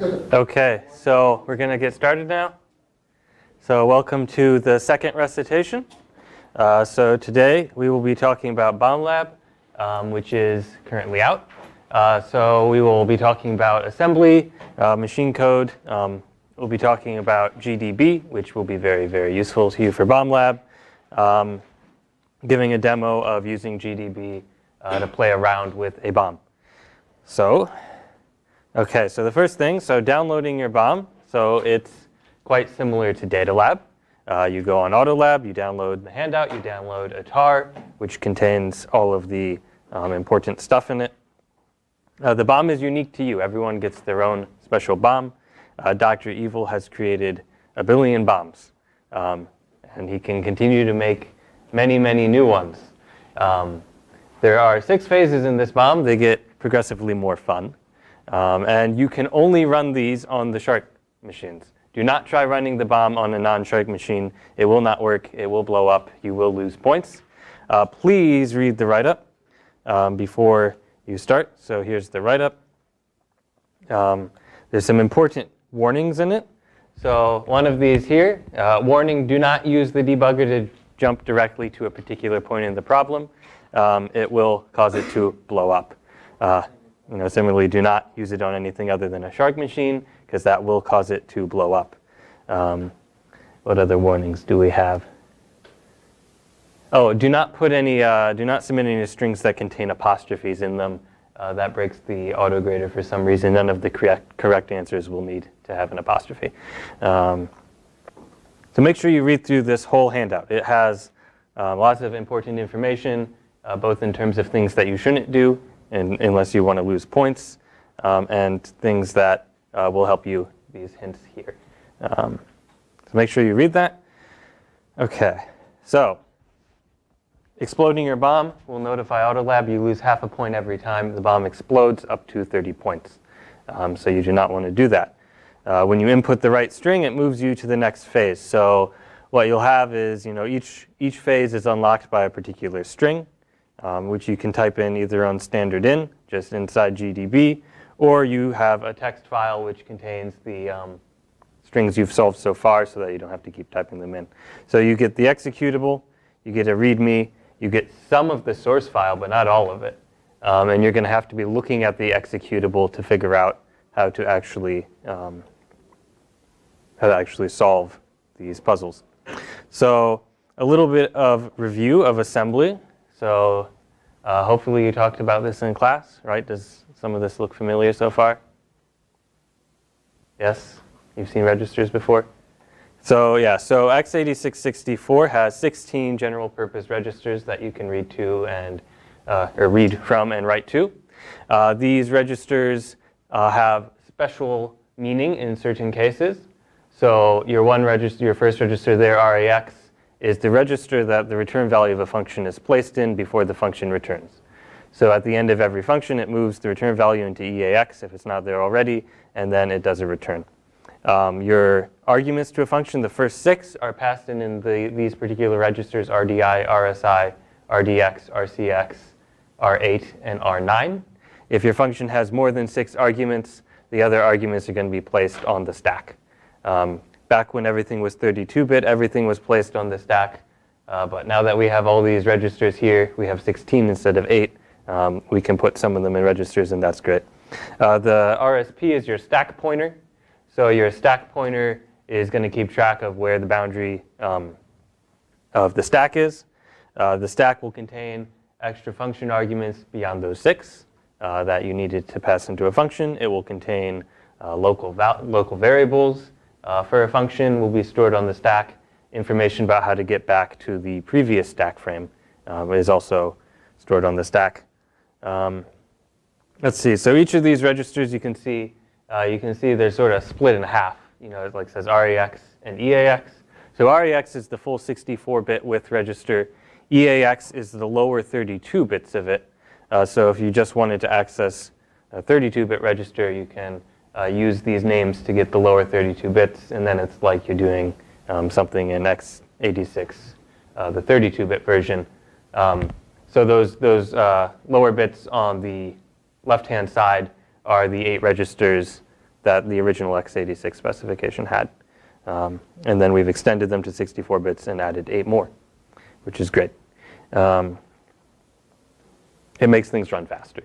Okay, so we're going to get started now. So welcome to the second recitation. So today we will be talking about Bomb Lab, which is currently out. So we will be talking about assembly, machine code. We'll be talking about GDB, which will be very, very useful to you for Bomb Lab. Giving a demo of using GDB to play around with a bomb. So, okay, so the first thing, so downloading your bomb. So it's quite similar to Data Lab. You go on Autolab, you download the handout, you download a tar, which contains all of the important stuff in it. The bomb is unique to you. Everyone gets their own special bomb. Dr. Evil has created 1 billion bombs, and he can continue to make many, many new ones. There are 6 phases in this bomb. They get progressively more fun. And you can only run these on the Shark machines. Do not try running the bomb on a non-Shark machine. It will not work. It will blow up. You will lose points. Please read the write-up before you start. So here's the write-up. There's some important warnings in it. So one of these here, warning, do not use the debugger to jump directly to a particular point in the problem. It will cause it to blow up. Similarly, do not use it on anything other than a Shark machine, because that will cause it to blow up. What other warnings do we have? Oh, do not submit any strings that contain apostrophes in them. That breaks the autograder for some reason. None of the correct answers will need to have an apostrophe. So make sure you read through this whole handout. It has lots of important information, both in terms of things that you shouldn't do, unless you want to lose points, and things that will help you, these hints here. So make sure you read that. Okay, so exploding your bomb will notify Autolab. You lose half a point every time the bomb explodes, up to 30 points. So you do not want to do that. When you input the right string, it moves you to the next phase. So what you'll have is, each phase is unlocked by a particular string, which you can type in either on standard in, just inside GDB, or you have a text file which contains the strings you've solved so far so that you don't have to keep typing them in. So you get the executable, you get a README, you get some of the source file, but not all of it. And you're going to have to be looking at the executable to figure out how to actually solve these puzzles. So a little bit of review of assembly. So hopefully you talked about this in class, right? Does some of this look familiar so far? Yes? You've seen registers before? So yeah, so x86-64 has 16 general purpose registers that you can read to and or read from and write to. These registers have special meaning in certain cases. So your first register there, RAX, is the register that the return value of a function is placed in before the function returns. So at the end of every function, it moves the return value into EAX if it's not there already, and then it does a return. Your arguments to a function, the first 6 are passed in these particular registers, RDI, RSI, RDX, RCX, R8, and R9. If your function has more than 6 arguments, the other arguments are going to be placed on the stack. Back when everything was 32-bit, everything was placed on the stack. But now that we have all these registers here, we have 16 instead of 8. We can put some of them in registers, and that's great. The RSP is your stack pointer. So your stack pointer is going to keep track of where the boundary of the stack is. The stack will contain extra function arguments beyond those 6 that you needed to pass into a function. It will contain local variables for a function will be stored on the stack. Information about how to get back to the previous stack frame is also stored on the stack. Let's see. So each of these registers, you can see they're sort of split in half. It like says REX and EAX. So REX is the full 64-bit width register. EAX is the lower 32 bits of it. So if you just wanted to access a 32-bit register, you can use these names to get the lower 32 bits, and then it's like you're doing something in x86, the 32-bit version. So those lower bits on the left-hand side are the 8 registers that the original x86 specification had. And then we've extended them to 64 bits and added 8 more, which is great. It makes things run faster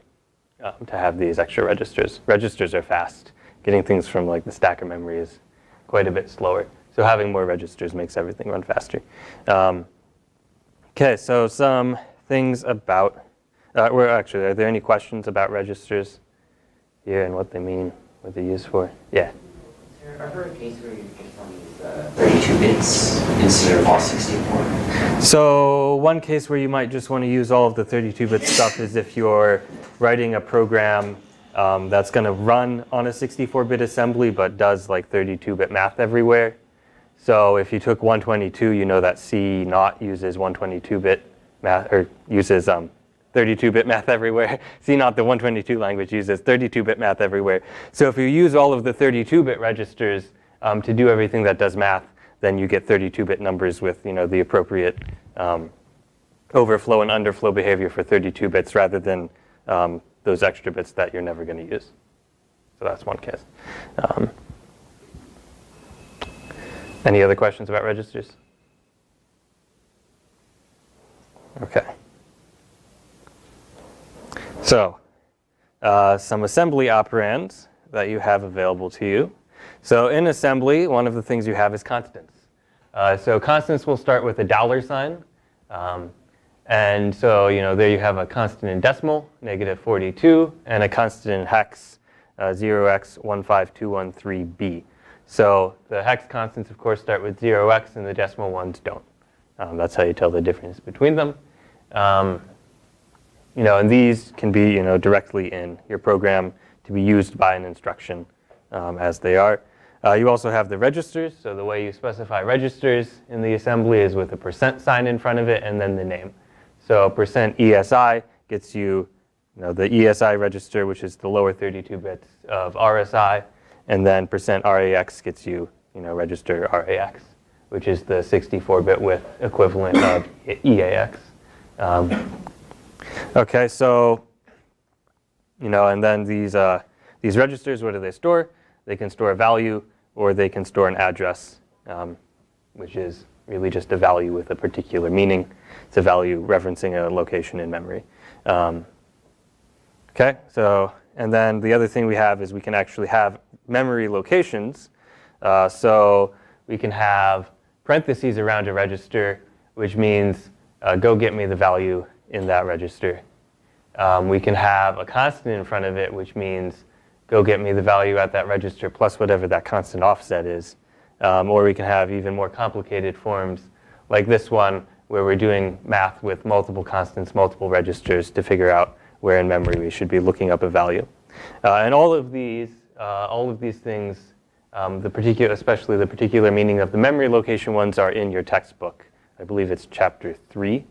to have these extra registers. Registers are fast. Getting things from like the stack of memory is quite a bit slower. So having more registers makes everything run faster. Okay, so some things about, are there any questions about registers here and what they mean, what they're used for? Yeah? Is there ever a case where you just want to use 32 bits instead of all 64? So one case where you might just want to use all of the 32-bit stuff is if you're writing a program that's going to run on a 64-bit assembly but does like 32-bit math everywhere. So if you took 122, you know that C naught uses 122-bit math, or uses 32-bit math everywhere. C naught, the 122 language, uses 32-bit math everywhere. So if you use all of the 32-bit registers to do everything that does math, then you get 32-bit numbers with the appropriate overflow and underflow behavior for 32 bits rather than those extra bits that you're never going to use. So that's one case. Any other questions about registers? Okay. So some assembly operands that you have available to you. So in assembly, one of the things you have is constants. So constants will start with a $sign. And so there you have a constant in decimal, -42, and a constant in hex, 0x15213b. So the hex constants, of course, start with 0x, and the decimal ones don't. That's how you tell the difference between them. And these can be directly in your program to be used by an instruction as they are. You also have the registers. So the way you specify registers in the assembly is with a % sign in front of it and then the name. So %ESI gets you, the ESI register, which is the lower 32 bits of RSI, and then %RAX gets you, register RAX, which is the 64-bit width equivalent of EAX. Okay, so and then these registers, what do they store? They can store a value, or they can store an address, which is really just a value with a particular meaning. It's a value referencing a location in memory. Okay, so, and then the other thing we have is we can actually have memory locations. So we can have parentheses around a register, which means go get me the value in that register. We can have a constant in front of it, which means go get me the value at that register plus whatever that constant offset is. Or we can have even more complicated forms like this one, where we're doing math with multiple constants, multiple registers to figure out where in memory we should be looking up a value. And all of these things, especially the particular meaning of the memory location ones, are in your textbook. I believe it's chapter 3.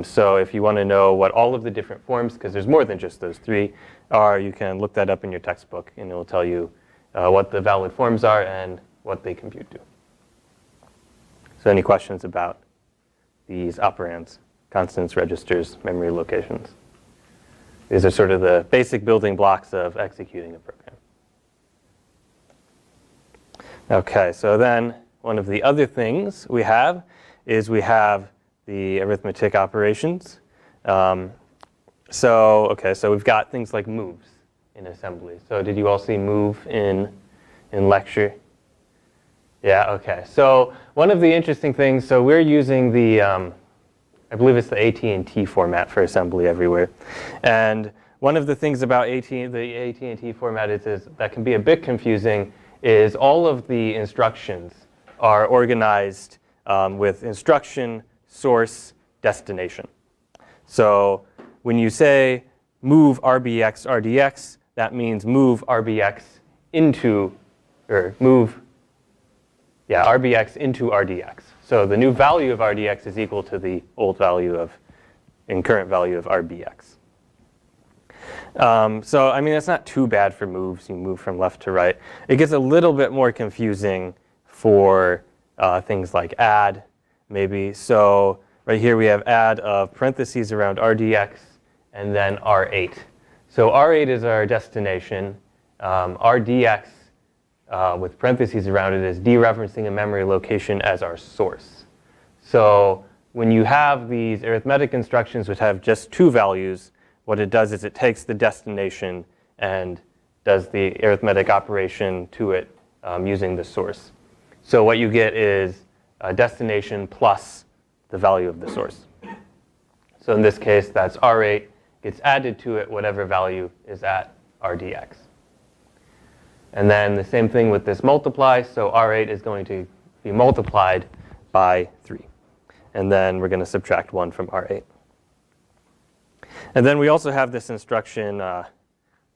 So if you want to know what all of the different forms, because there's more than just those 3, are, you can look that up in your textbook, and it will tell you what the valid forms are and what they compute to. So any questions about these operands, constants, registers, memory locations? These are sort of the basic building blocks of executing a program. Okay, so then one of the other things we have is we have the arithmetic operations. So we've got things like moves in assembly. So did you all see move in lecture? Yeah, okay. So one of the interesting things, so we're using the, I believe it's the AT&T format for assembly everywhere. And one of the things about the AT&T format is that can be a bit confusing is all of the instructions are organized with instruction, source, destination. So when you say move RBX RDX, that means move RBX into, or move RBX into RDX. So the new value of RDX is equal to the old value of, current value of RBX. So I mean, it's not too bad for moves. You move from left to right. It gets a little bit more confusing for things like add, maybe. So right here we have add of parentheses around RDX and then R8. So R8 is our destination. RDX with parentheses around it is dereferencing a memory location as our source. So when you have these arithmetic instructions which have just 2 values, what it does is it takes the destination and does the arithmetic operation to it using the source. So what you get is a destination plus the value of the source. So in this case, that's R8 gets added to it whatever value is at RDX. And then the same thing with this multiply. So R8 is going to be multiplied by 3. And then we're going to subtract 1 from R8. And then we also have this instruction,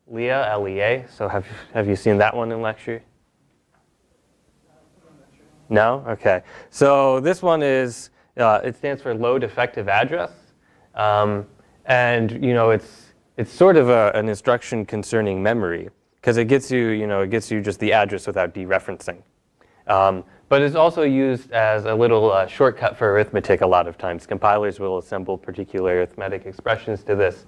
LEA, L-E-A. So have you seen that one in lecture? No? OK. So this one is, it stands for load effective address. And it's sort of an instruction concerning memory, because it gets you just the address without dereferencing. But it's also used as a little shortcut for arithmetic a lot of times. Compilers will assemble particular arithmetic expressions to this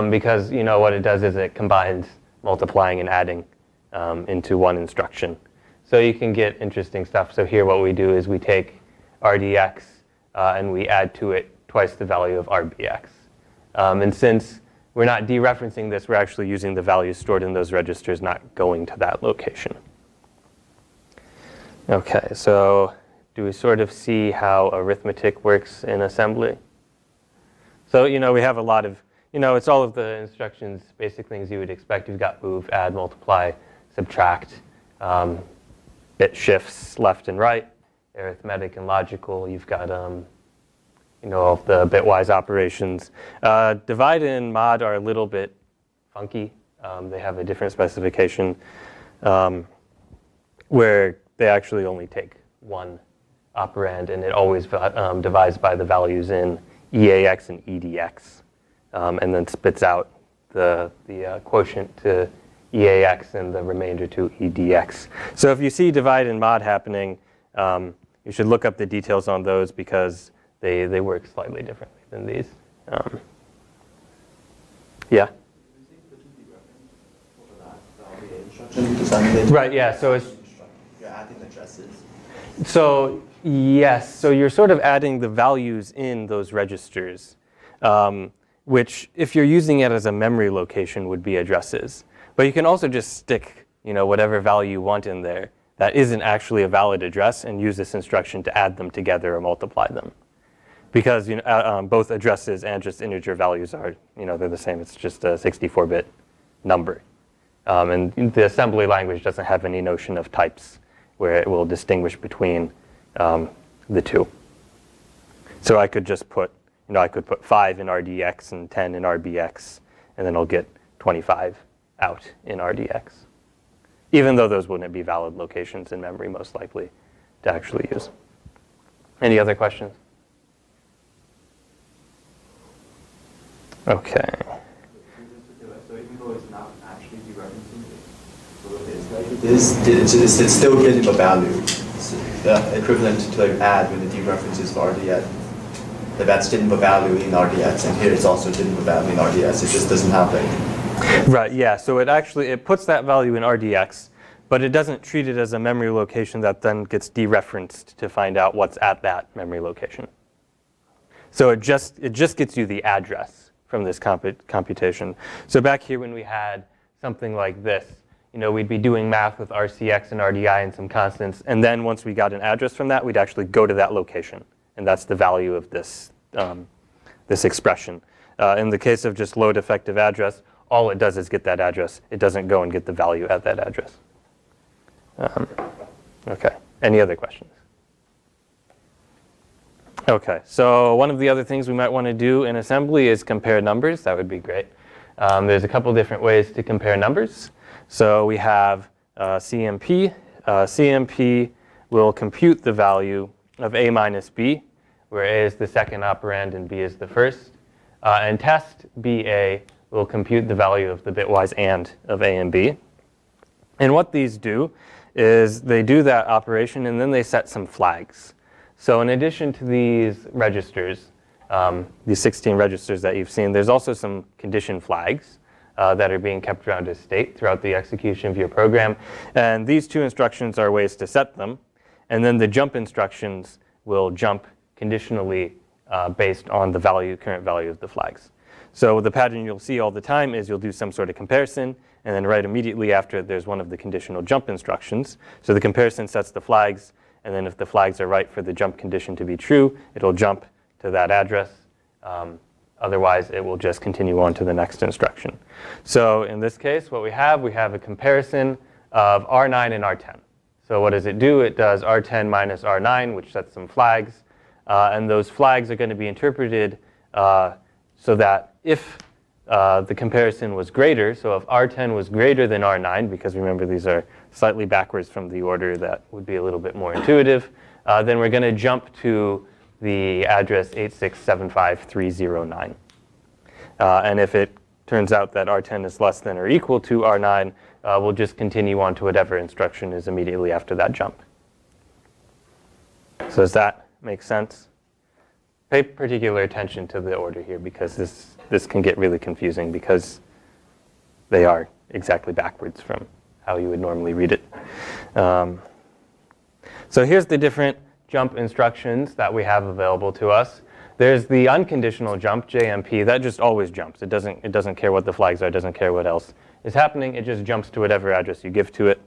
because what it does is it combines multiplying and adding into one instruction. So you can get interesting stuff. So here what we do is we take RDX and we add to it twice the value of RBX. And since we're not dereferencing this, we're actually using the values stored in those registers, not going to that location. OK, so do we sort of see how arithmetic works in assembly? So we have a lot of, it's all of the instructions, basic things you would expect. You've got move, add, multiply, subtract, bit shifts left and right, arithmetic and logical. You've got all of the bitwise operations. Divide and mod are a little bit funky. They have a different specification where they actually only take one operand, and it always divides by the values in EAX and EDX, and then spits out the quotient to EAX and the remainder to EDX. So if you see divide and mod happening, you should look up the details on those because they work slightly differently than these. Yeah? Right, yeah, so it's... You're adding addresses. So yes, so you're sort of adding the values in those registers, which if you're using it as a memory location would be addresses. But you can also just stick whatever value you want in there that isn't actually a valid address and use this instruction to add them together or multiply them. Because both addresses and just integer values are, they're the same. It's just a 64-bit number. And the assembly language doesn't have any notion of types where it will distinguish between the two. So I could just put, I could put 5 in RDX and 10 in RBX, and then I'll get 25 out in RDX. Even though those wouldn't be valid locations in memory, most likely, to actually use. Any other questions? OK. So even though it's not actually dereferencing it's still getting a value. It's equivalent to add when the dereference is for RDX. That's getting a value in RDX, and here it's also getting a value in RDX. It just doesn't have it. Right, yeah. So it puts that value in RDX, but it doesn't treat it as a memory location that then gets dereferenced to find out what's at that memory location. So it just gets you the address from this computation. So back here when we had something like this, we'd be doing math with RCX and RDI and some constants, and then once we got an address from that, we'd actually go to that location, and that's the value of this this expression. In the case of just load effective address, all it does is get that address. It doesn't go and get the value at that address. OK. Any other questions? OK. So one of the other things we might want to do in assembly is compare numbers. That would be great. There's a couple different ways to compare numbers. So we have CMP. CMP will compute the value of A minus B, where A is the second operand and B is the first. And test BA will compute the value of the bitwise AND of A and B. And what these do is they do that operation, and then they set some flags. So in addition to these registers, these 16 registers that you've seen, there's also some condition flags. that are being kept around a state throughout the execution of your program. And these two instructions are ways to set them. And then the jump instructions will jump conditionally based on the current value of the flags. So the pattern you'll see all the time is you'll do some sort of comparison, and then right immediately after it, there's one of the conditional jump instructions. So the comparison sets the flags, and then if the flags are right for the jump condition to be true, it'll jump to that address. Otherwise, it will just continue on to the next instruction. So in this case, what we have a comparison of R9 and R10. So what does it do? It does R10 minus R9, which sets some flags. And those flags are going to be interpreted so that if the comparison was greater, so if R10 was greater than R9, because remember these are slightly backwards from the order that would be a little bit more intuitive, then we're going to jump to the address 8675309. And if it turns out that R10 is less than or equal to R9, we'll just continue on to whatever instruction is immediately after that jump. So does that make sense? Pay particular attention to the order here, because this can get really confusing because they are exactly backwards from how you would normally read it. So here's the different jump instructions that we have available to us. There's the unconditional jump, JMP, that just always jumps. It doesn't care what the flags are, it doesn't care what else is happening, it just jumps to whatever address you give to it.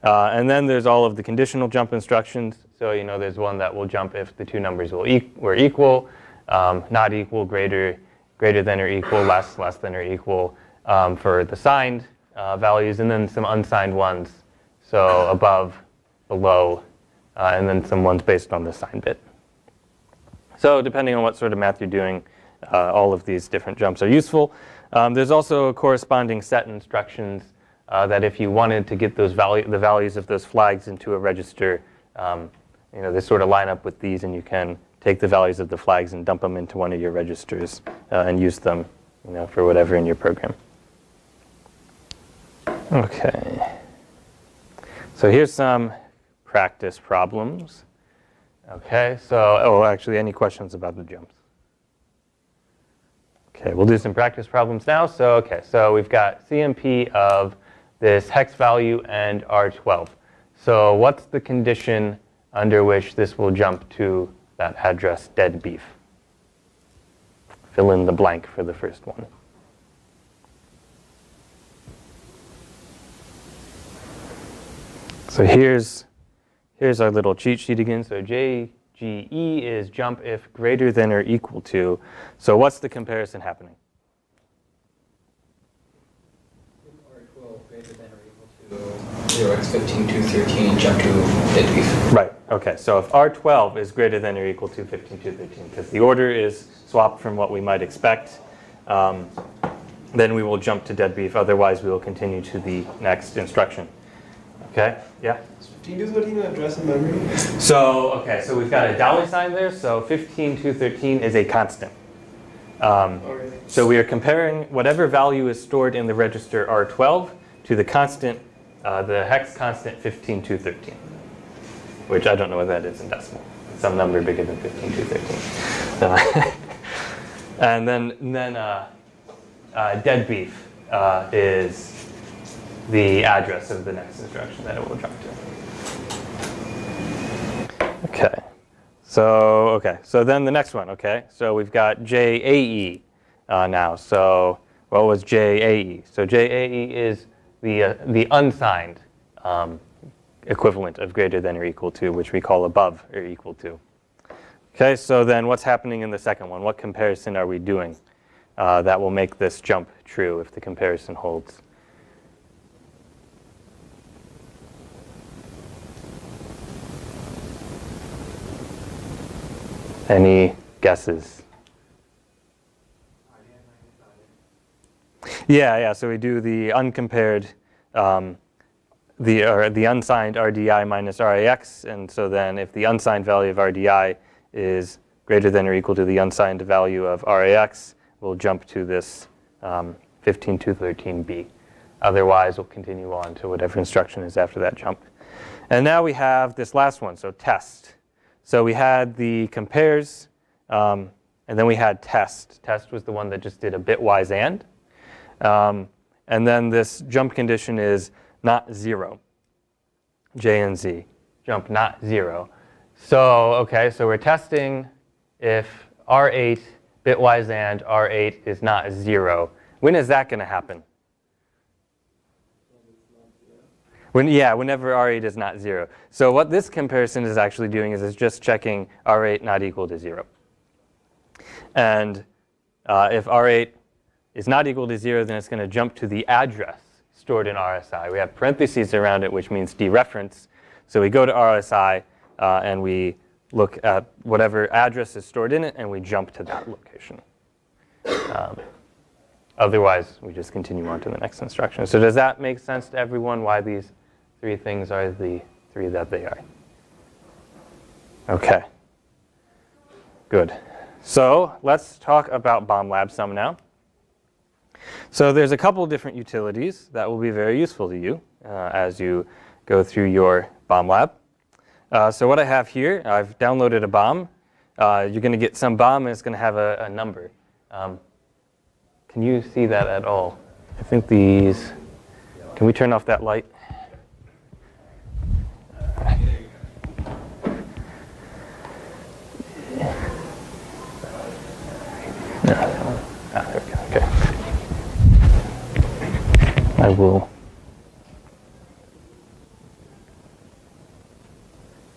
And then there's all of the conditional jump instructions. So there's one that will jump if the two numbers were equal, not equal, greater than or equal, less than or equal for the signed values, and then some unsigned ones, so above, below, and then some ones based on the sign bit. So depending on what sort of math you're doing, all of these different jumps are useful. There's also corresponding set instructions that if you wanted to get the values of those flags into a register, they sort of line up with these, and you can take the values of the flags and dump them into one of your registers and use them for whatever in your program. Okay. So here's some practice problems. Okay, so, actually, any questions about the jumps? Okay, we'll do some practice problems now. So we've got CMP of this hex value and R12. So what's the condition under which this will jump to that address dead beef? Fill in the blank for the first one. So here's our little cheat sheet again. So JGE is jump if greater than or equal to. So what's the comparison happening? R12 greater than or equal to 0x15213, jump to dead beef. Right. Okay. So if R12 is greater than or equal to 15213, because the order is swapped from what we might expect, then we will jump to dead beef. Otherwise, we will continue to the next instruction. Okay. Yeah. 15213 address in memory. So we've got a dollar sign there. So 15213 is a constant. So we are comparing whatever value is stored in the register R12 to the constant, the hex constant 15213, which I don't know what that is in decimal. Some number bigger than 15213. And then dead beef is the address of the next instruction that it will jump to. Okay. So then the next one. Okay. So we've got JAE now. So what was JAE? So JAE is the unsigned equivalent of greater than or equal to, which we call above or equal to. Okay. So then what's happening in the second one? What comparison are we doing that will make this jump true if the comparison holds? Any guesses? Yeah. So we do the uncompared, the unsigned RDI minus RAX, and so then if the unsigned value of RDI is greater than or equal to the unsigned value of RAX, we'll jump to this 15213B. Otherwise, we'll continue on to whatever instruction is after that jump. And now we have this last one, so test. So we had the compares, and then we had test. Test was the one that just did a bitwise AND. And then this jump condition is not 0. J and Z. Jump not 0. So, okay, so we're testing if R8 bitwise and R8 is not 0. When is that going to happen? Whenever R8 is not 0. So what this comparison is actually doing is it's just checking R8 not equal to 0. And if R8 is not equal to 0, then it's going to jump to the address stored in RSI. We have parentheses around it, which means dereference. So we go to RSI and we look at whatever address is stored in it, and we jump to that location. Otherwise, we just continue on to the next instruction. So does that make sense to everyone, why these three things are the three that they are? OK. Good. So let's talk about Bomb Lab some now. So there's a couple different utilities that will be very useful to you as you go through your Bomb Lab. So what I have here, I've downloaded a bomb. You're going to get some bomb, and it's going to have a number. Can you see that at all? I think these, can we turn off that light? There we go, okay. I will.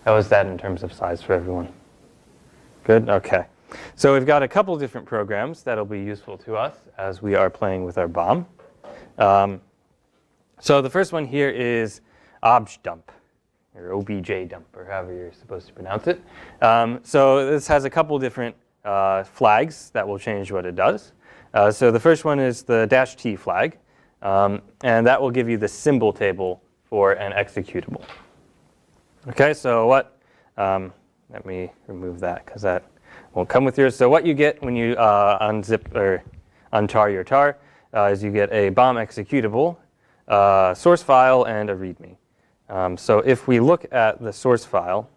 How is that in terms of size for everyone? Good? OK. So we've got a couple different programs that will be useful to us as we are playing with our bomb. So the first one here is objdump, or obj dump, or however you're supposed to pronounce it. So this has a couple different flags that will change what it does. So the first one is the -t flag, and that will give you the symbol table for an executable. OK, so what? Let me remove that because that won't come with yours. So what you get when you unzip or untar your tar is you get a bomb executable, source file, and a README. So if we look at the source file,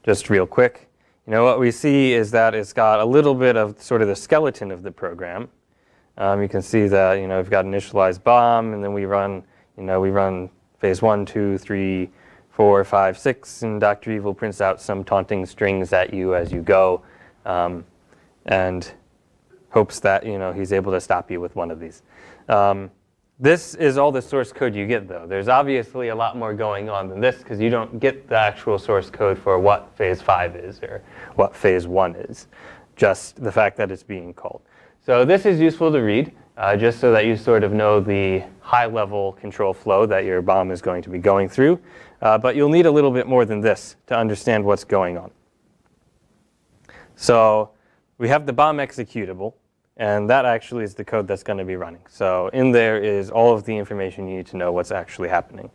just real quick, what we see is that it's got a little bit of sort of the skeleton of the program. You can see that we've got initialized bomb, and then we run phase 1, 2, 3, 4, 5, 6, and Dr. Evil prints out some taunting strings at you as you go, and hopes that he's able to stop you with one of these. This is all the source code you get, though. There's obviously a lot more going on than this, because you don't get the actual source code for what phase 5 is or what phase 1 is, just the fact that it's being called. So this is useful to read, just so that you sort of know the high-level control flow that your bomb is going to be going through. But you'll need a little bit more than this to understand what's going on. So we have the bomb executable, and that actually is the code that's going to be running. So in there is all of the information you need to know what's actually happening.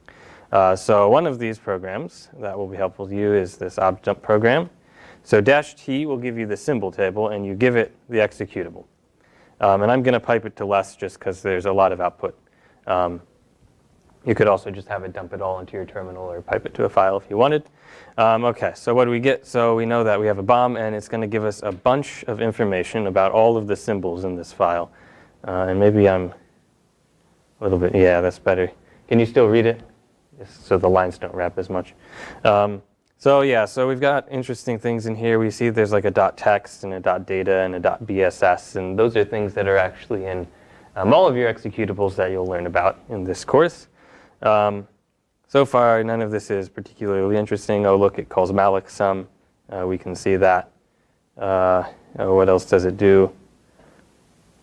So one of these programs that will be helpful to you is this objdump program. So -t will give you the symbol table, and you give it the executable. And I'm going to pipe it to less just because there's a lot of output. You could also just have it dump it all into your terminal or pipe it to a file if you wanted. OK, so what do we get? So we know that we have a bomb, and it's going to give us a bunch of information about all of the symbols in this file. And maybe I'm a little bit, yeah, that's better. Can you still read it? So the lines don't wrap as much. So yeah, so we've got interesting things in here. We see there's like a .text and a .data and a .bss, and those are things that are actually in all of your executables that you'll learn about in this course. So far, none of this is particularly interesting. Oh, look, it calls malloc sum. We can see that. Oh, what else does it do?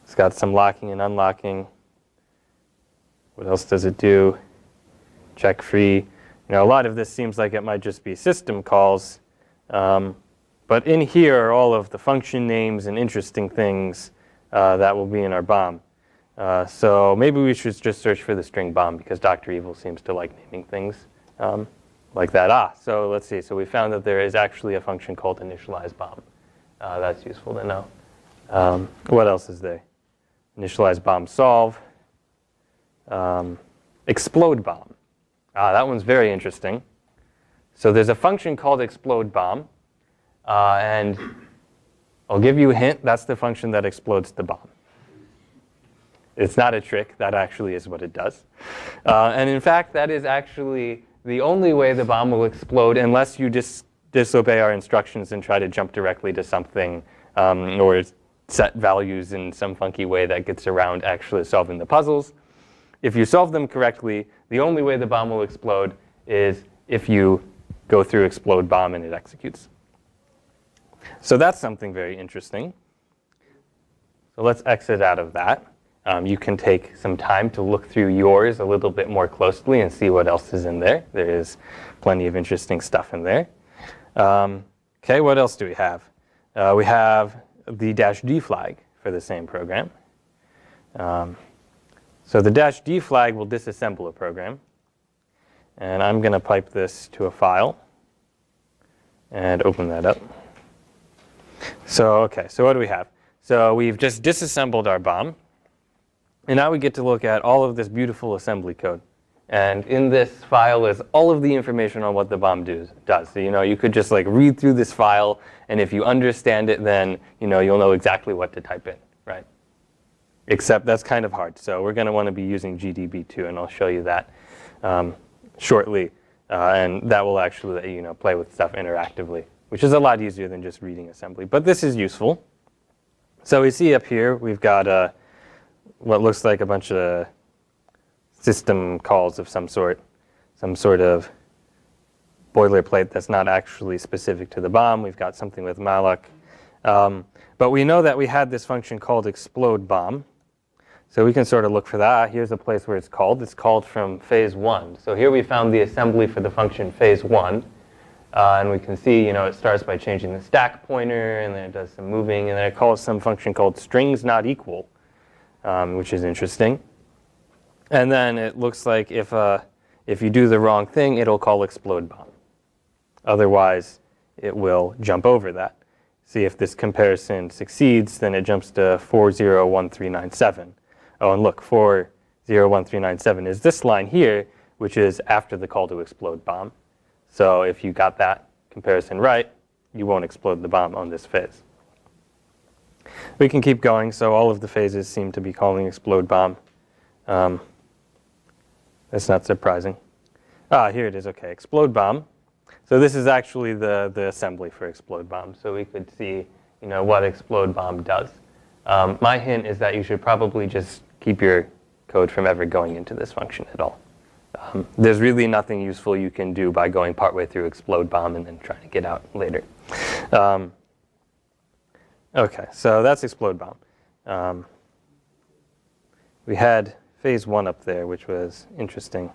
It's got some locking and unlocking. What else does it do? Check free. A lot of this seems like it might just be system calls. But in here are all of the function names and interesting things that will be in our bomb. So maybe we should just search for the string bomb, because Dr. Evil seems to like naming things like that. So let's see. So we found that there is actually a function called initialize bomb. That's useful to know. What else is there? Initialize bomb solve. Explode bomb. That one's very interesting. So there's a function called explode bomb. And I'll give you a hint. That's the function that explodes the bomb. It's not a trick. That actually is what it does. And in fact, that is actually the only way the bomb will explode unless you disobey our instructions and try to jump directly to something or set values in some funky way that gets around actually solving the puzzles. If you solve them correctly, the only way the bomb will explode is if you go through explode bomb and it executes. So that's something very interesting. So let's exit out of that. You can take some time to look through yours a little bit more closely and see what else is in there. There is plenty of interesting stuff in there. OK, what else do we have? We have the -d flag for the same program. So the -d flag will disassemble a program. And I'm going to pipe this to a file and open that up. So OK, so what do we have? So we've just disassembled our bomb. And now we get to look at all of this beautiful assembly code. And in this file is all of the information on what the bomb does. So you could just like read through this file, and if you understand it, then you'll know exactly what to type in, right? Except that's kind of hard. So we're going to want to be using GDB2, and I'll show you that shortly. And that will actually let you play with stuff interactively, which is a lot easier than just reading assembly. But this is useful. So we see up here we've got what looks like a bunch of system calls of some sort of boilerplate that's not actually specific to the bomb. We've got something with malloc. But we know that we had this function called explode bomb. So we can sort of look for that. Here's a place where it's called. It's called from phase 1. So here we found the assembly for the function phase 1. And we can see, it starts by changing the stack pointer, and then it does some moving, and then it calls some function called strings not equal, which is interesting. And then it looks like if you do the wrong thing, it'll call explode bomb. Otherwise, it will jump over that. See, if this comparison succeeds, then it jumps to 401397. Oh, and look, 401397 is this line here, which is after the call to explode bomb. So if you got that comparison right, you won't explode the bomb on this phase. We can keep going. So all of the phases seem to be calling explode bomb. That's not surprising. Here it is. OK, explode bomb. So this is actually the assembly for explode bomb. So we could see what explode bomb does. My hint is that you should probably just keep your code from ever going into this function at all. There's really nothing useful you can do by going partway through explode bomb and then trying to get out later. OK, so that's explode bomb. We had phase 1 up there, which was interesting.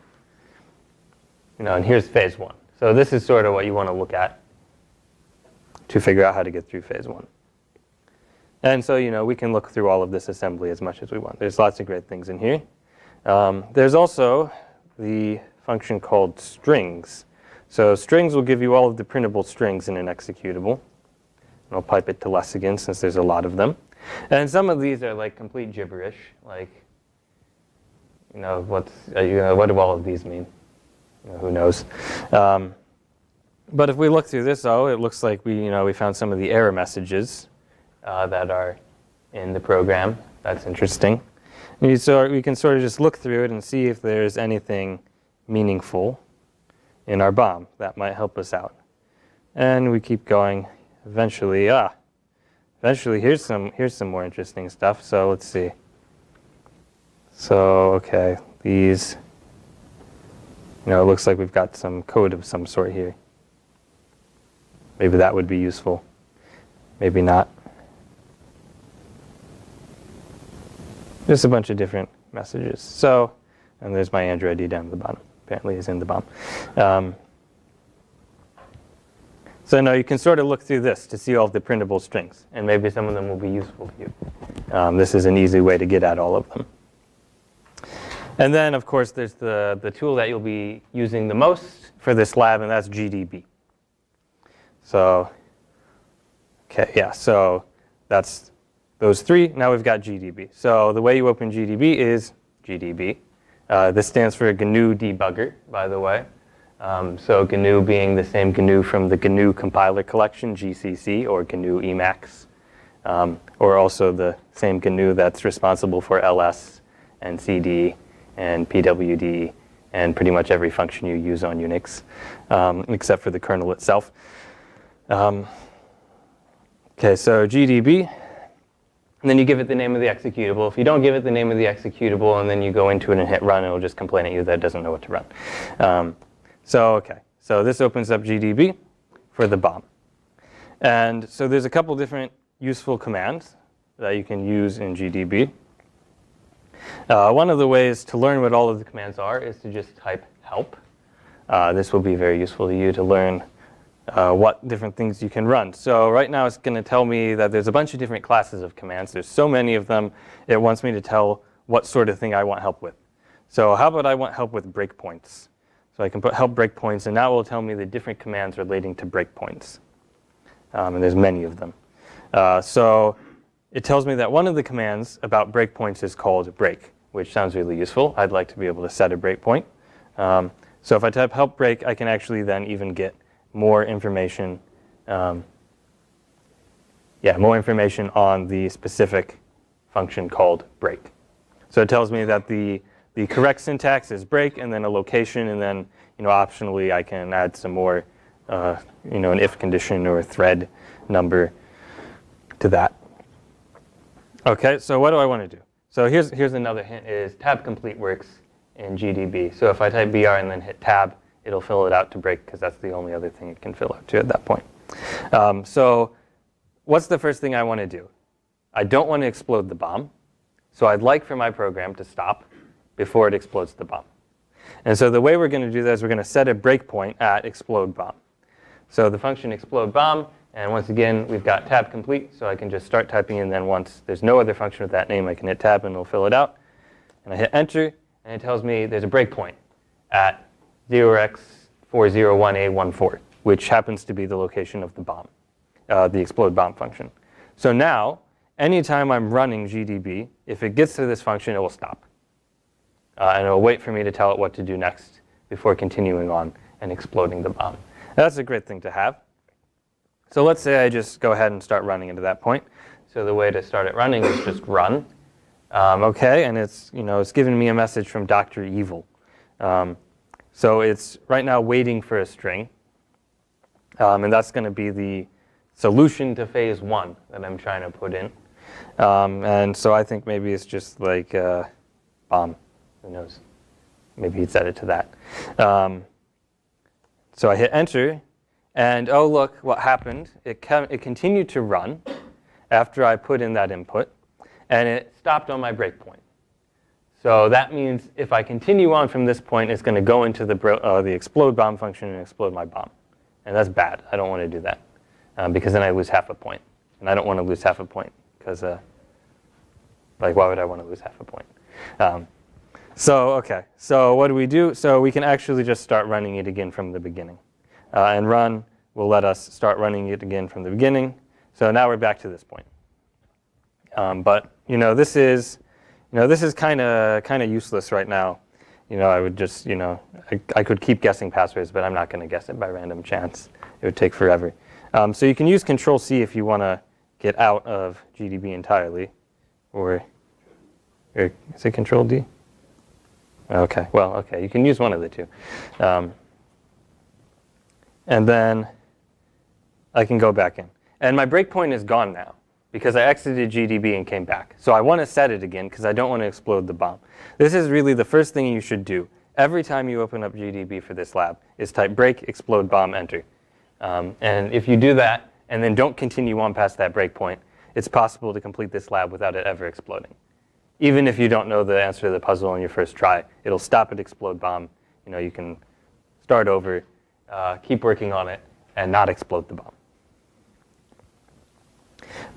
And here's phase 1. So this is sort of what you want to look at to figure out how to get through phase 1. And so we can look through all of this assembly as much as we want. There's lots of great things in here. There's also the function called strings. So strings will give you all of the printable strings in an executable. And I'll pipe it to less again, since there's a lot of them. And some of these are like complete gibberish. Like, what do all of these mean? Who knows? But if we look through this, it looks like we found some of the error messages that are in the program. That's interesting. So we can sort of just look through it and see if there's anything meaningful in our bomb that might help us out. And we keep going. Eventually, here's some more interesting stuff. So let's see. So OK, these. It looks like we've got some code of some sort here. Maybe that would be useful. Maybe not. Just a bunch of different messages. So, and there's my Andrew ID down at the bottom. Apparently he's in the bomb. So now you can sort of look through this to see all of the printable strings. And maybe some of them will be useful to you. This is an easy way to get at all of them. And then, of course, there's the tool that you'll be using the most for this lab, and that's GDB. So, OK, yeah, so that's those three. Now we've got GDB. So the way you open GDB is GDB. This stands for GNU debugger, by the way. So GNU being the same GNU from the GNU compiler collection, GCC, or GNU Emacs, or also the same GNU that's responsible for LS and cd and pwd and pretty much every function you use on Unix, except for the kernel itself. Okay, so gdb, and then you give it the name of the executable. If you don't give it the name of the executable and then you go into it and hit run, it'll just complain at you that it doesn't know what to run. So this opens up gdb for the bomb. And so there's a couple different useful commands that you can use in gdb. One of the ways to learn what all of the commands are is to just type help. This will be very useful to you to learn what different things you can run. So right now it's going to tell me that there's a bunch of different classes of commands. There's so many of them, it wants me to tell what sort of thing I want help with. So how about I want help with breakpoints? So I can put help breakpoints, and that will tell me the different commands relating to breakpoints. And there's many of them. So it tells me that one of the commands about breakpoints is called break, which sounds really useful. I'd like to be able to set a breakpoint. So if I type help break, I can actually then even get more information. More information on the specific function called break. So it tells me that the correct syntax is break, and then a location, and then optionally I can add some more, an if condition or a thread number to that. Okay, so what do I want to do? So here's another hint: is tab complete works in gdb. So if I type br and then hit tab, it'll fill it out to break, because that's the only other thing it can fill out to at that point. So what's the first thing I want to do? I don't want to explode the bomb. So I'd like for my program to stop before it explodes the bomb. And so the way we're going to do that is we're going to set a breakpoint at explode bomb. So the function explode bomb, and once again, we've got tab complete, so I can just start typing, and then once there's no other function with that name, I can hit tab and it'll fill it out. And I hit enter, and it tells me there's a breakpoint at 0x401A14, which happens to be the location of the bomb, the explode bomb function. So now, anytime I'm running gdb, if it gets to this function, it will stop. And it will wait for me to tell it what to do next before continuing on and exploding the bomb. That's a great thing to have. So let's say I just go ahead and start running into that point. So the way to start it running is just run. Okay, and it's giving me a message from Dr. Evil. So it's right now waiting for a string. And that's going to be the solution to phase 1 that I'm trying to put in. And so I think maybe it's just like bomb. Who knows? Maybe he'd set it to that. So I hit enter. And oh, look what happened. It continued to run after I put in that input. And it stopped on my breakpoint. So that means if I continue on from this point, it's going to go into the explode bomb function and explode my bomb. And that's bad. I don't want to do that. Because then I lose half a point. And I don't want to lose half a point. Because, why would I want to lose half a point? So what do we do? So we can actually just start running it again from the beginning. And run will let us start running it again from the beginning. So now we're back to this point. But this is kind of useless right now. I would just I could keep guessing passwords, but I'm not going to guess it by random chance. It would take forever. So you can use Control-C if you want to get out of gdb entirely, or is it Control-D? Okay, you can use one of the two. And then I can go back in. And my breakpoint is gone now because I exited gdb and came back. So I want to set it again because I don't want to explode the bomb. This is really the first thing you should do every time you open up gdb for this lab is type break, explode, bomb, enter. And if you do that and then don't continue on past that breakpoint, it's possible to complete this lab without it ever exploding. Even if you don't know the answer to the puzzle on your first try, it'll stop at explode bomb. You can start over, keep working on it, and not explode the bomb.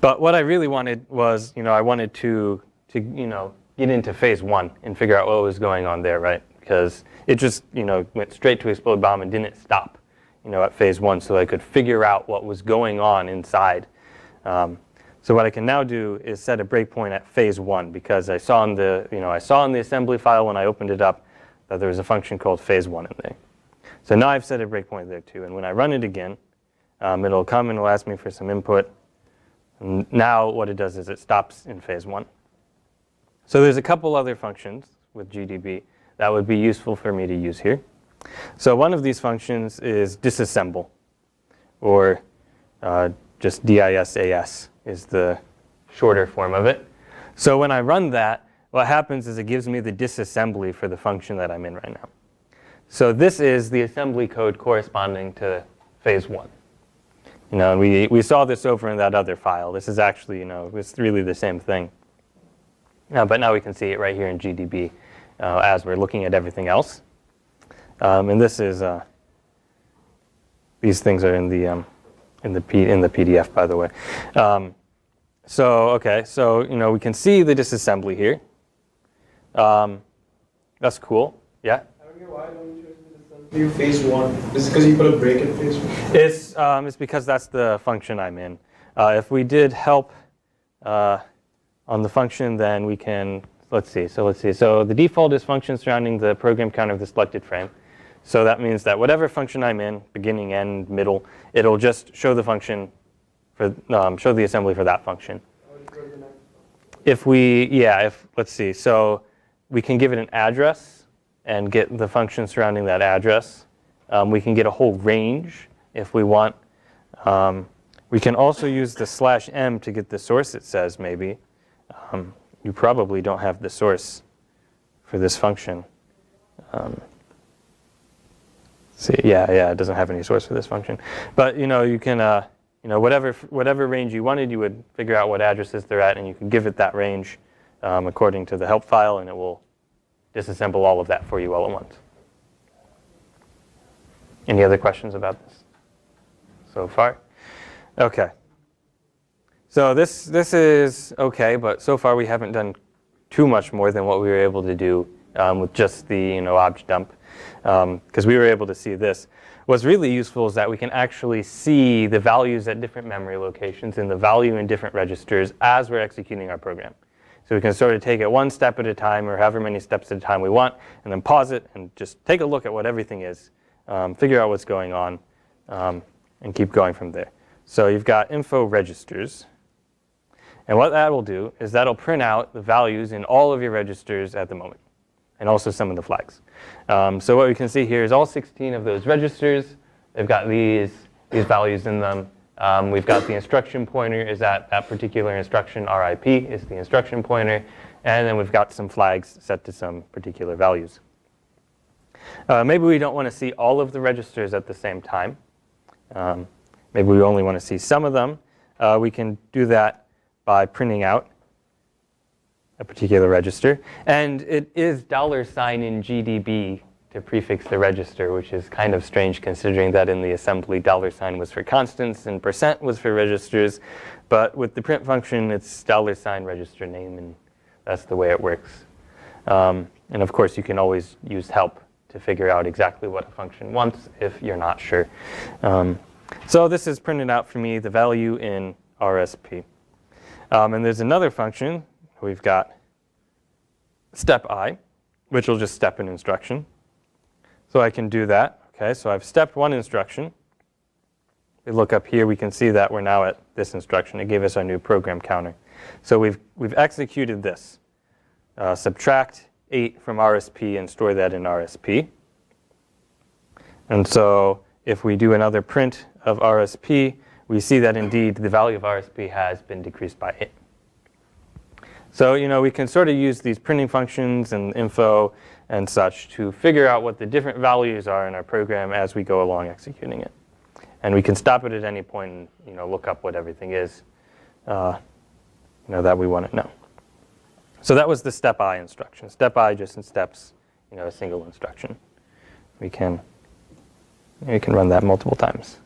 But what I really wanted was, I wanted to get into phase 1 and figure out what was going on there, right? Because it just, went straight to explode bomb and didn't stop, at phase 1, so I could figure out what was going on inside. So what I can now do is set a breakpoint at phase 1 because I saw in the, in the assembly file when I opened it up that there was a function called phase 1 in there. So now I've set a breakpoint there too, and when I run it again, it'll come and it'll ask me for some input. And now what it does is it stops in phase 1. So there's a couple other functions with GDB that would be useful for me to use here. So one of these functions is disassemble, or just DISAS is the shorter form of it. So when I run that, what happens is it gives me the disassembly for the function that I'm in right now. So this is the assembly code corresponding to phase 1. And we saw this over in that other file. This is actually, it's really the same thing. But now we can see it right here in GDB as we're looking at everything else. And this is, these things are in the PDF, by the way. So we can see the disassembly here. That's cool. Yeah? I don't get why don't you choose disassembly phase 1? Is it because you put a break in phase 1? It's because that's the function I'm in. If we did help on the function, then we can, let's see. So the default is function surrounding the program counter of the selected frame. So that means that whatever function I'm in, beginning, end, middle, it'll just show the function for, show the assembly for that function. Let's see. So we can give it an address and get the function surrounding that address. We can get a whole range if we want. We can also use the /m to get the source, it says, maybe. You probably don't have the source for this function. It doesn't have any source for this function. But you can, whatever range you wanted, you would figure out what addresses they're at, and you can give it that range according to the help file, and it will disassemble all of that for you all at once. Any other questions about this so far? Okay. So this is okay, but so far we haven't done too much more than what we were able to do with just the obj dump, because we were able to see this. What's really useful is that we can actually see the values at different memory locations and the value in different registers as we're executing our program. So we can sort of take it one step at a time, or however many steps at a time we want, and then pause it and just take a look at what everything is, figure out what's going on, and keep going from there. So you've got info registers. And what that will do is that'll print out the values in all of your registers at the moment, and also some of the flags. So what we can see here is all 16 of those registers. They've got these values in them. We've got the instruction pointer is at that particular instruction. RIP is the instruction pointer. And then we've got some flags set to some particular values. Maybe we don't want to see all of the registers at the same time. Maybe we only want to see some of them. We can do that by printing out a particular register. And it is $ in GDB to prefix the register, which is kind of strange considering that in the assembly $ was for constants and % was for registers. But with the print function, it's $ register name, and that's the way it works. And of course, you can always use help to figure out exactly what a function wants if you're not sure. So this is printed out for me, the value in RSP. And there's another function. We've got step I, which will just step an instruction. So I can do that. Okay, so I've stepped one instruction. We look up here, we can see that we're now at this instruction. It gave us our new program counter. So we've executed this. Subtract 8 from RSP and store that in RSP. And so if we do another print of RSP, we see that indeed the value of RSP has been decreased by 8. So we can sort of use these printing functions and info and such to figure out what the different values are in our program as we go along executing it. And we can stop it at any point and look up what everything is that we want to know. So that was the step I instruction. Step I just steps a single instruction. We can run that multiple times.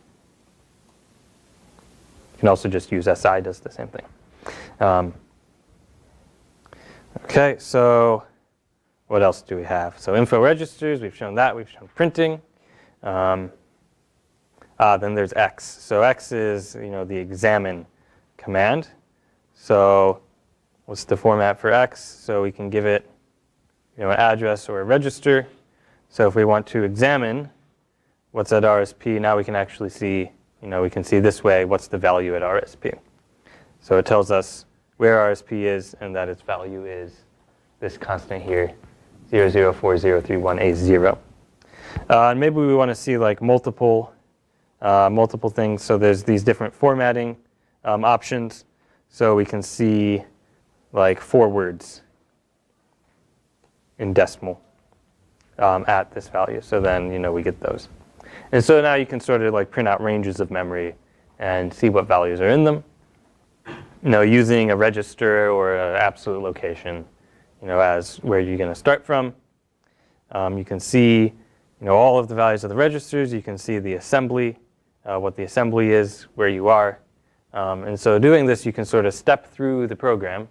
You can also just use SI, does the same thing. Okay, so what else do we have? So info registers, we've shown that. We've shown printing. Then there's X. So X is the examine command. So what's the format for X? So we can give it an address or a register. So if we want to examine what's at RSP, now we can actually see, we can see this way what's the value at RSP. So it tells us where RSP is and that its value is this constant here, 004031A0. And maybe we want to see like multiple things. So there's these different formatting options. So we can see like 4 words in decimal at this value. So then we get those. And so now you can sort of like print out ranges of memory and see what values are in them. Using a register or an absolute location, as where you're going to start from. You can see, all of the values of the registers. You can see the assembly, what the assembly is, where you are. And so doing this, you can sort of step through the program,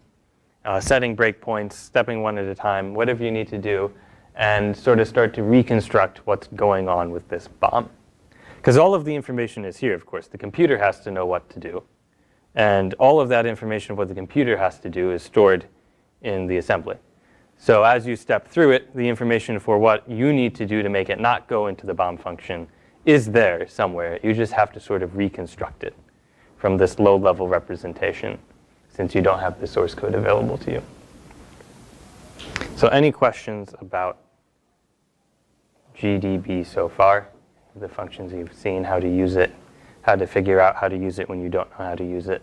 setting breakpoints, stepping one at a time, whatever you need to do, and sort of start to reconstruct what's going on with this bomb. Because all of the information is here, of course. The computer has to know what to do. And all of that information of what the computer has to do is stored in the assembly. So as you step through it, the information for what you need to do to make it not go into the bomb function is there somewhere. You just have to sort of reconstruct it from this low-level representation, since you don't have the source code available to you. So any questions about GDB so far? The functions you've seen, how to use it, how to figure out how to use it when you don't know how to use it.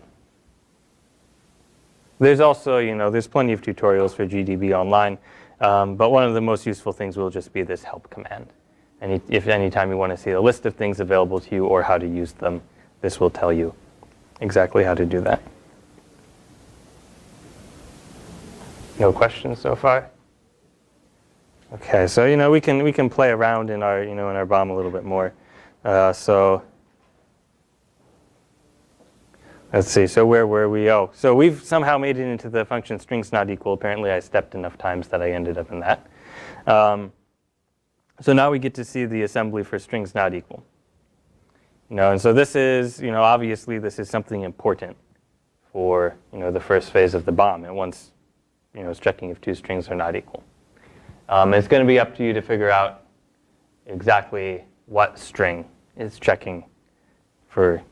There's also, there's plenty of tutorials for GDB online, but one of the most useful things will just be this help command. And if anytime you want to see a list of things available to you or how to use them, this will tell you exactly how to do that. No questions so far? Okay, so we can play around in our in our bomb a little bit more. So let's see. So where were we? Oh, so we've somehow made it into the function strings not equal. Apparently, I stepped enough times that I ended up in that. So now we get to see the assembly for strings not equal. And so this is obviously this is something important for the first phase of the bomb. And once it's checking if 2 strings are not equal. It's going to be up to you to figure out exactly what string is checking for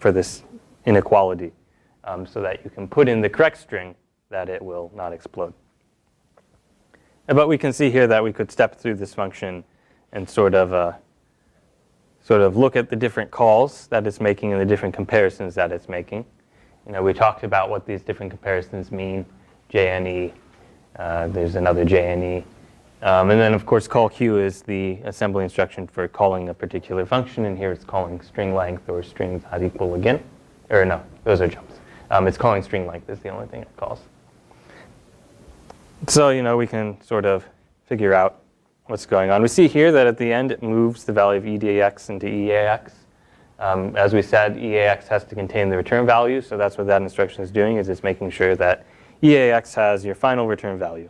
this inequality so that you can put in the correct string that it will not explode. But we can see here that we could step through this function and sort of look at the different calls that it's making and the different comparisons that it's making. We talked about what these different comparisons mean, JNE. There's another JNE. And then, of course, call Q is the assembly instruction for calling a particular function. And here it's calling string length or string not equal again. Or no, those are jumps. It's calling string length is the only thing it calls. So, we can sort of figure out what's going on. We see here that at the end, it moves the value of EDX into EAX. As we said, EAX has to contain the return value. So that's what that instruction is doing, is it's making sure that EAX has your final return value,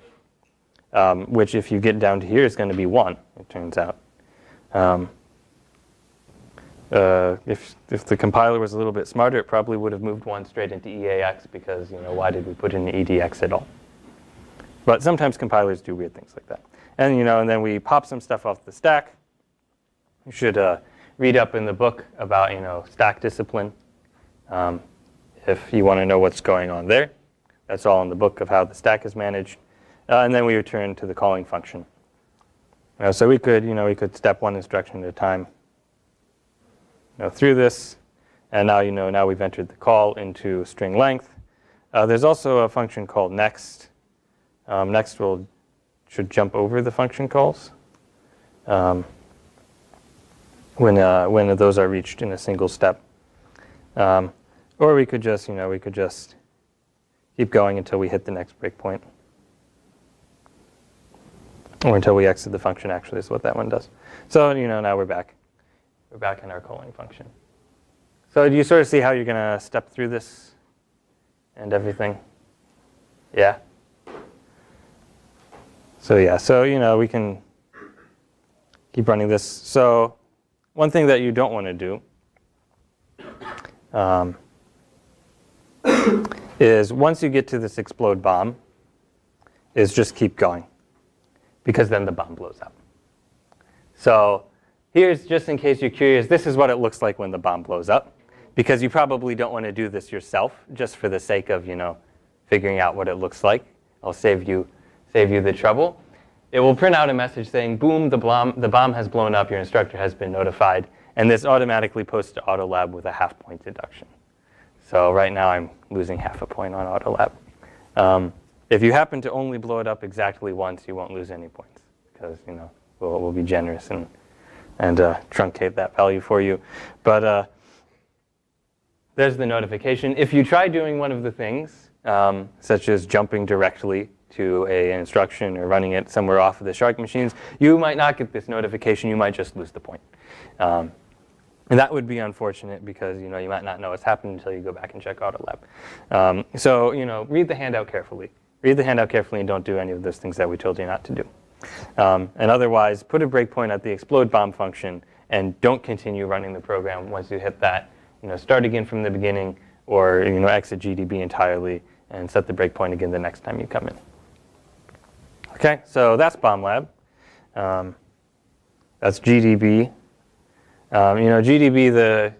which if you get down to here is going to be 1, it turns out. If the compiler was a little bit smarter, it probably would have moved 1 straight into EAX because, why did we put in EDX at all? But sometimes compilers do weird things like that. And, and then we pop some stuff off the stack. You should read up in the book about, stack discipline if you want to know what's going on there. That's all in the book of how the stack is managed. And then we return to the calling function. So we could step 1 instruction at a time through this. And now, now we've entered the call into string length. There's also a function called next. Next should jump over the function calls when those are reached in a single step. Or we could just, keep going until we hit the next breakpoint. Or until we exit the function, actually, is what that one does. So, now we're back. We're back in our calling function. So do you sort of see how you're going to step through this and everything? Yeah? So yeah, so we can keep running this. So one thing that you don't want to do is once you get to this explode bomb, is just keep going, because then the bomb blows up. So here's, just in case you're curious, this is what it looks like when the bomb blows up, because you probably don't want to do this yourself just for the sake of figuring out what it looks like. I'll save you the trouble. It will print out a message saying, boom, the bomb has blown up, your instructor has been notified, and this automatically posts to AutoLab with a half-point deduction. So right now I'm losing half a point on AutoLab. If you happen to only blow it up exactly once, you won't lose any points, because we'll be generous and truncate that value for you. But there's the notification. If you try doing one of the things, such as jumping directly to an instruction or running it somewhere off of the Shark machines, you might not get this notification. You might just lose the point. And that would be unfortunate because you might not know what's happened until you go back and check AutoLab. So read the handout carefully. Read the handout carefully and don't do any of those things that we told you not to do. And otherwise, put a breakpoint at the explode bomb function and don't continue running the program once you hit that. Start again from the beginning or exit GDB entirely and set the breakpoint again the next time you come in. Okay, so that's BombLab. That's GDB. GDB, the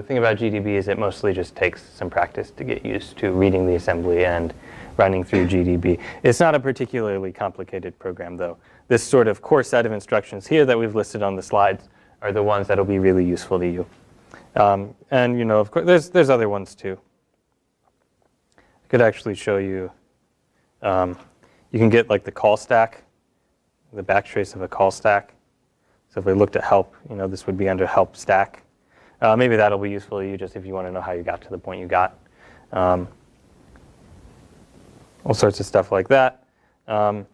thing about GDB is it mostly just takes some practice to get used to reading the assembly and running through GDB. It's not a particularly complicated program, though. This sort of core set of instructions here that we've listed on the slides are the ones that will be really useful to you. And of course, there's other ones too. I could actually show you. You can get like the call stack, the backtrace of a call stack. So if we looked at help, this would be under help stack. Maybe that'll be useful to you just if you want to know how you got to the point you got. All sorts of stuff like that. But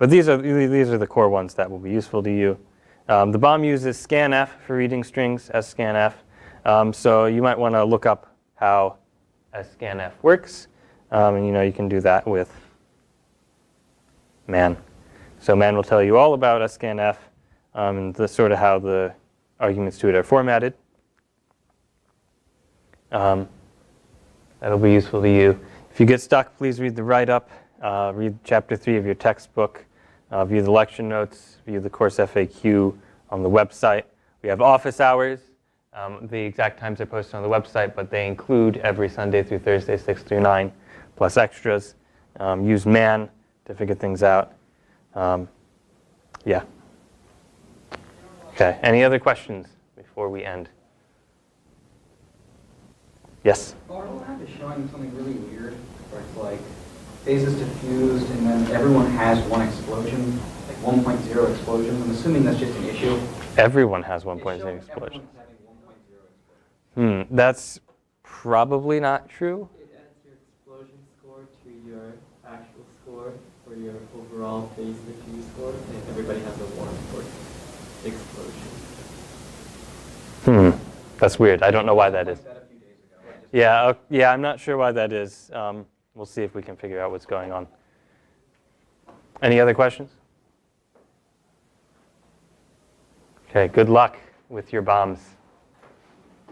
these are the core ones that will be useful to you. The bomb uses scanf for reading strings as scanf. So you might want to look up how scanf works. And you can do that with man. So man will tell you all about scanf and sort of how the arguments to it are formatted. That'll be useful to you. If you get stuck, please read the write-up, read Chapter 3 of your textbook, view the lecture notes, view the course FAQ on the website. We have office hours. The exact times are posted on the website, but they include every Sunday through Thursday, 6 through 9, plus extras. Use man to figure things out. Yeah. Okay, any other questions before we end? Yes? AutoLab is showing something really weird, where it's like phases diffused, and then everyone has one explosion, like 1.0 explosion. I'm assuming that's just an issue. Everyone has 1.0 explosion. That's probably not true. It adds your explosion score to your actual score for your overall phase diffuse score, and everybody has a 1 for explosion. That's weird. I don't know why that is. Yeah, I'm not sure why that is. We'll see if we can figure out what's going on. Any other questions? Okay, good luck with your bombs.